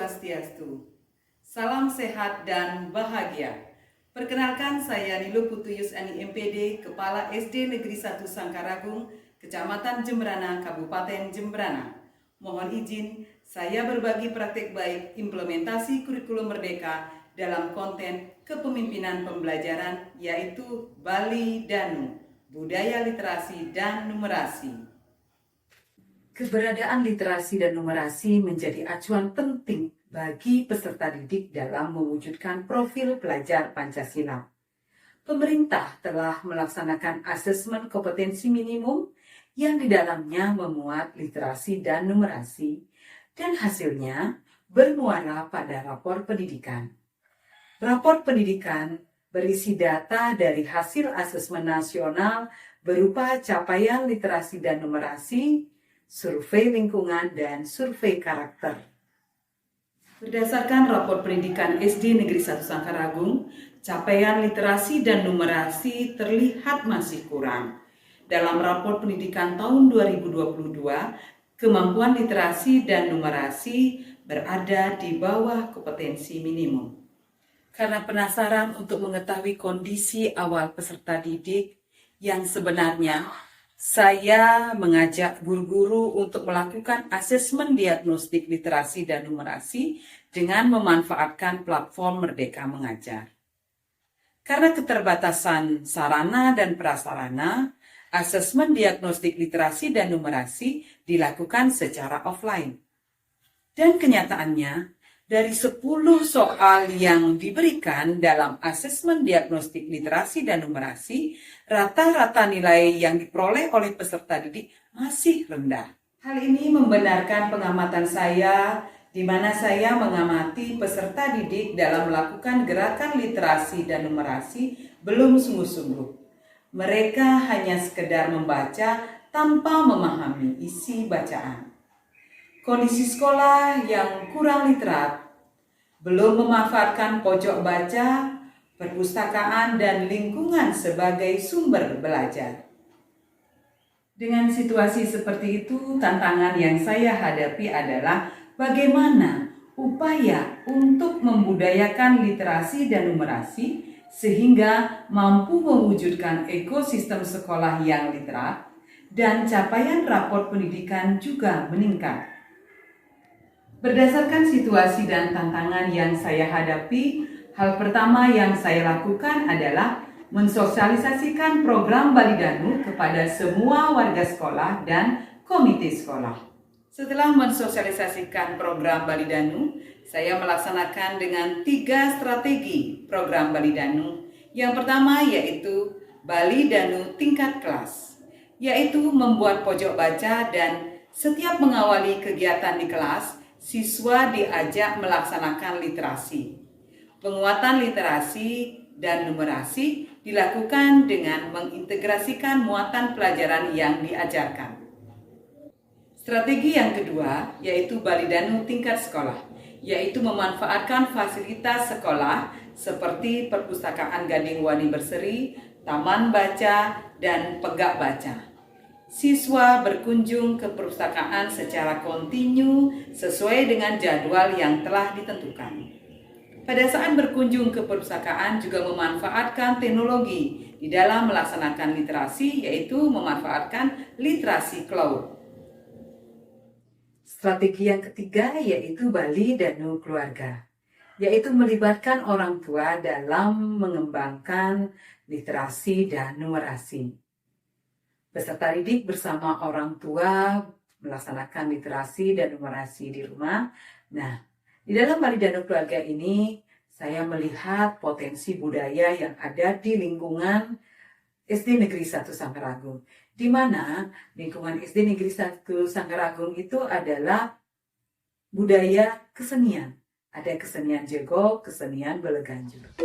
Swastiastu. Salam sehat dan bahagia. Perkenalkan, saya Nilo Putuyus Ani MPD, Kepala SD Negeri 1 Sangkaragung, Kecamatan Jembrana, Kabupaten Jembrana. Mohon izin, saya berbagi praktek baik implementasi kurikulum Merdeka dalam konten kepemimpinan pembelajaran, yaitu Bali Danu, Budaya Literasi dan Numerasi. Keberadaan literasi dan numerasi menjadi acuan penting bagi peserta didik dalam mewujudkan profil pelajar Pancasila. Pemerintah telah melaksanakan asesmen kompetensi minimum yang di dalamnya memuat literasi dan numerasi, dan hasilnya bermuara pada rapor pendidikan. Rapor pendidikan berisi data dari hasil asesmen nasional berupa capaian literasi dan numerasi, survei lingkungan, dan survei karakter. Berdasarkan rapor pendidikan SD Negeri 1 Sangkaragung, capaian literasi dan numerasi terlihat masih kurang. Dalam rapor pendidikan tahun 2022, kemampuan literasi dan numerasi berada di bawah kompetensi minimum. Karena penasaran untuk mengetahui kondisi awal peserta didik yang sebenarnya, saya mengajak guru-guru untuk melakukan asesmen diagnostik literasi dan numerasi dengan memanfaatkan platform Merdeka Mengajar. Karena keterbatasan sarana dan prasarana, asesmen diagnostik literasi dan numerasi dilakukan secara offline. Dan kenyataannya, dari 10 soal yang diberikan dalam asesmen diagnostik literasi dan numerasi, rata-rata nilai yang diperoleh oleh peserta didik masih rendah. Hal ini membenarkan pengamatan saya, di mana saya mengamati peserta didik dalam melakukan gerakan literasi dan numerasi belum sungguh-sungguh. Mereka hanya sekedar membaca tanpa memahami isi bacaan. Kondisi sekolah yang kurang literat, belum memanfaatkan pojok baca, perpustakaan, dan lingkungan sebagai sumber belajar. Dengan situasi seperti itu, tantangan yang saya hadapi adalah bagaimana upaya untuk membudayakan literasi dan numerasi sehingga mampu mewujudkan ekosistem sekolah yang literat dan capaian rapor pendidikan juga meningkat. Berdasarkan situasi dan tantangan yang saya hadapi, hal pertama yang saya lakukan adalah mensosialisasikan program Bali Danu kepada semua warga sekolah dan komite sekolah. Setelah mensosialisasikan program Bali Danu, saya melaksanakan dengan 3 strategi program Bali Danu. Yang pertama yaitu Bali Danu tingkat kelas, yaitu membuat pojok baca dan setiap mengawali kegiatan di kelas, siswa diajak melaksanakan literasi. Penguatan literasi dan numerasi dilakukan dengan mengintegrasikan muatan pelajaran yang diajarkan. Strategi yang kedua yaitu Bali Danu tingkat sekolah, yaitu memanfaatkan fasilitas sekolah seperti perpustakaan Gading Wani Berseri, taman baca, dan pegak baca. Siswa berkunjung ke perpustakaan secara kontinu sesuai dengan jadwal yang telah ditentukan. Pada saat berkunjung ke perpustakaan juga memanfaatkan teknologi di dalam melaksanakan literasi, yaitu memanfaatkan literasi cloud. Strategi yang ketiga yaitu Bali Danu keluarga, yaitu melibatkan orang tua dalam mengembangkan literasi dan numerasi. Peserta didik bersama orang tua melaksanakan literasi dan numerasi di rumah. Nah, di dalam Bali Danu keluarga ini, saya melihat potensi budaya yang ada di lingkungan SD Negeri 1 Sangkaragung, di mana lingkungan SD Negeri 1 Sangkaragung itu adalah budaya kesenian. Ada kesenian jego, kesenian beleganjur.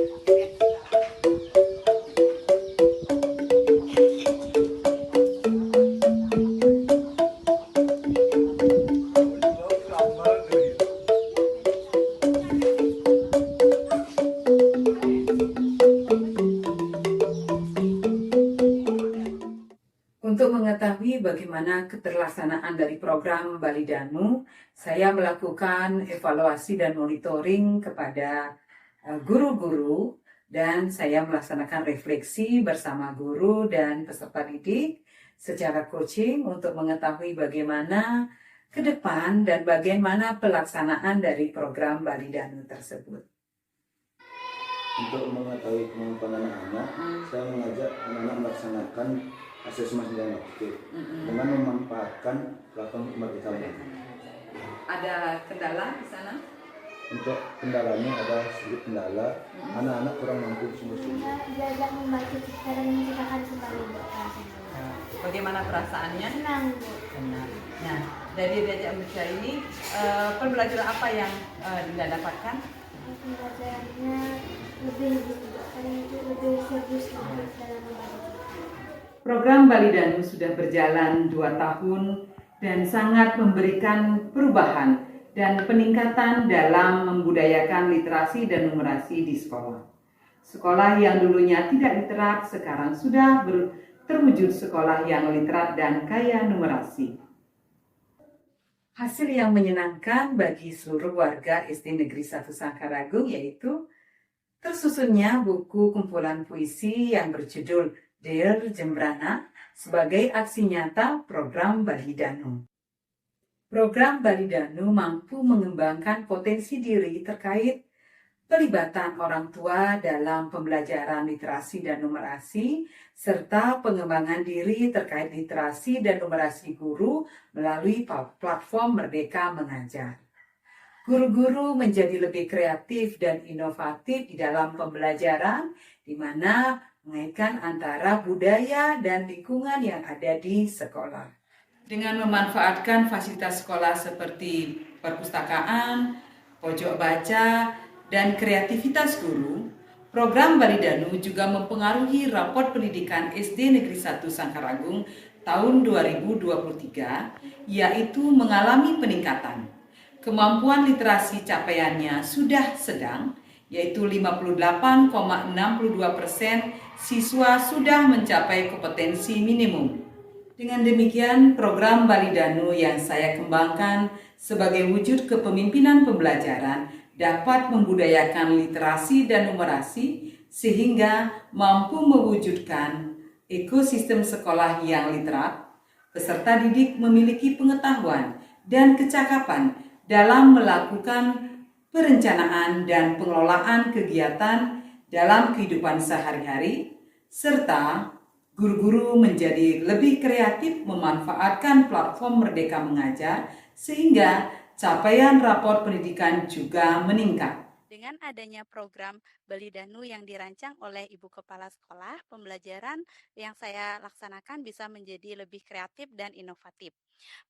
Untuk mengetahui bagaimana keterlaksanaan dari program Bali Danu, saya melakukan evaluasi dan monitoring kepada guru-guru dan saya melaksanakan refleksi bersama guru dan peserta didik secara coaching untuk mengetahui bagaimana ke depan dan bagaimana pelaksanaan dari program Bali Danu tersebut. Untuk mengetahui kemampuan anak-anak, saya mengajak anak-anak melaksanakan asesmen diagnostik dengan memanfaatkan platform Merdeka Mengajar. Ada kendala di sana? Untuk kendalanya ada sedikit kendala, anak-anak kurang mampu sungguh-sungguh. Belajar membaca dan menceritakan kembali Bagaimana perasaannya? Senang, Bu. Benar. Nah, dari belajar membaca ini, pembelajaran apa yang Dinda dapatkan? Pembelajarannya lebih serius dalam membaca. Program Bali Danu sudah berjalan 2 tahun dan sangat memberikan perubahan dan peningkatan dalam membudayakan literasi dan numerasi di sekolah. Sekolah yang dulunya tidak literat sekarang sudah terwujud sekolah yang literat dan kaya numerasi. Hasil yang menyenangkan bagi seluruh warga SD Negeri 1 Sangkaragung yaitu tersusunnya buku kumpulan puisi yang berjudul Dear Jembrana sebagai aksi nyata program Bali Danu. Program Bali Danu mampu mengembangkan potensi diri terkait pelibatan orang tua dalam pembelajaran literasi dan numerasi, serta pengembangan diri terkait literasi dan numerasi guru melalui platform Merdeka Mengajar. Guru-guru menjadi lebih kreatif dan inovatif di dalam pembelajaran, di mana mengaitkan antara budaya dan lingkungan yang ada di sekolah. Dengan memanfaatkan fasilitas sekolah seperti perpustakaan, pojok baca, dan kreativitas guru, program Bali Danu juga mempengaruhi raport pendidikan SD Negeri 1 Sangkaragung tahun 2023, yaitu mengalami peningkatan. Kemampuan literasi capaiannya sudah sedang, yaitu 58,62% siswa sudah mencapai kompetensi minimum. Dengan demikian, program Bali Danu yang saya kembangkan sebagai wujud kepemimpinan pembelajaran dapat membudayakan literasi dan numerasi sehingga mampu mewujudkan ekosistem sekolah yang literat. Peserta didik memiliki pengetahuan dan kecakapan dalam melakukan perencanaan dan pengelolaan kegiatan dalam kehidupan sehari-hari, serta guru-guru menjadi lebih kreatif memanfaatkan platform Merdeka Mengajar sehingga capaian raport pendidikan juga meningkat. Dengan adanya program Bali Danu yang dirancang oleh Ibu Kepala Sekolah, pembelajaran yang saya laksanakan bisa menjadi lebih kreatif dan inovatif.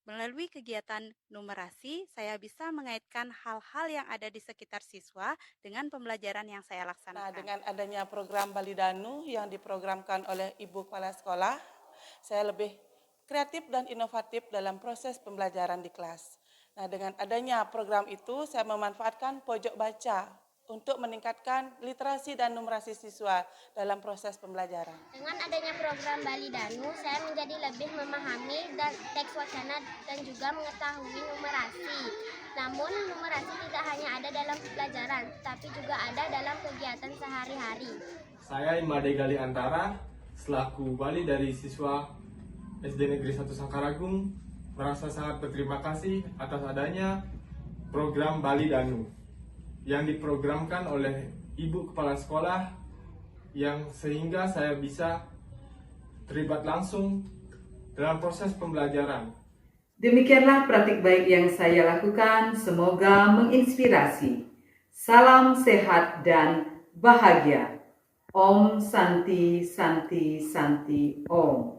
Melalui kegiatan numerasi, saya bisa mengaitkan hal-hal yang ada di sekitar siswa dengan pembelajaran yang saya laksanakan. Nah, dengan adanya program Bali Danu yang diprogramkan oleh Ibu Kepala Sekolah, saya lebih kreatif dan inovatif dalam proses pembelajaran di kelas. Nah, dengan adanya program itu, saya memanfaatkan pojok baca untuk meningkatkan literasi dan numerasi siswa dalam proses pembelajaran. Dengan adanya program Bali Danu, saya menjadi lebih memahami dan teks wacana dan juga mengetahui numerasi. Namun, numerasi tidak hanya ada dalam pelajaran, tapi juga ada dalam kegiatan sehari-hari. Saya Imade Gali Antara, selaku wali dari siswa SD Negeri 1 Sangkaragung, merasa sangat berterima kasih atas adanya program Bali Danu yang diprogramkan oleh Ibu Kepala Sekolah, yang sehingga saya bisa terlibat langsung dalam proses pembelajaran. Demikianlah praktik baik yang saya lakukan, semoga menginspirasi. Salam sehat dan bahagia. Om Santi Santi Santi Om.